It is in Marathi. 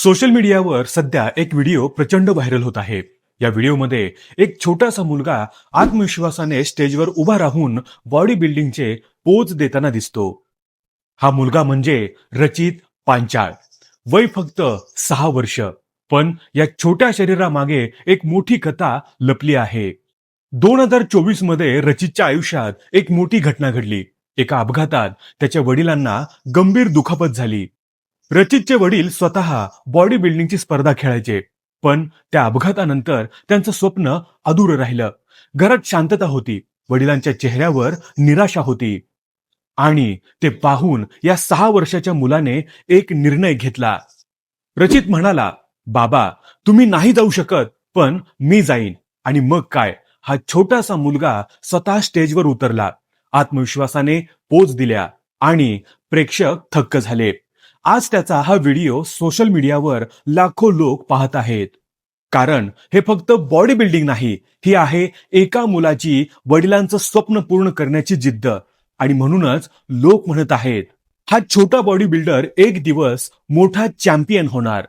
सोशल मीडियावर सध्या एक व्हिडिओ प्रचंड व्हायरल होत आहे. या व्हिडिओमध्ये एक छोटासा मुलगा आत्मविश्वासाने स्टेजवर उभा राहून बॉडी बिल्डिंगचे पोज देताना दिसतो. हा मुलगा म्हणजे रचित पांचाळ. वय फक्त 6 वर्ष. पण या छोट्या शरीरामागे एक मोठी कथा लपली आहे. 2024 मध्ये रचितच्या आयुष्यात एक मोठी घटना घडली. एका अपघातात त्याच्या वडिलांना गंभीर दुखापत झाली. रचितचे वडील स्वतः बॉडी बिल्डिंगची स्पर्धा खेळायचे, पण त्या अपघातानंतर त्यांचं स्वप्न अधुरं राहिलं. घरात शांतता होती, वडिलांच्या चेहऱ्यावर निराशा होती. आणि ते पाहून या 6 वर्षाच्या मुलाने एक निर्णय घेतला. रचित म्हणाला, बाबा तुम्ही नाही जाऊ शकत, पण मी जाईन. आणि मग काय, हा छोटासा मुलगा स्वतः स्टेजवर उतरला, आत्मविश्वासाने पोज दिल्या आणि प्रेक्षक थक्क झाले. आज त्याचा हा व्हिडिओ सोशल मीडियावर लाखो लोक पाहत आहेत. कारण हे फक्त बॉडी बिल्डिंग नाही, ही आहे एका मुलाची वडिलांचं स्वप्न पूर्ण करण्याची जिद्द. आणि म्हणूनच लोक म्हणत आहेत, हा छोटा बॉडी बिल्डर एक दिवस मोठा चॅम्पियन होणार.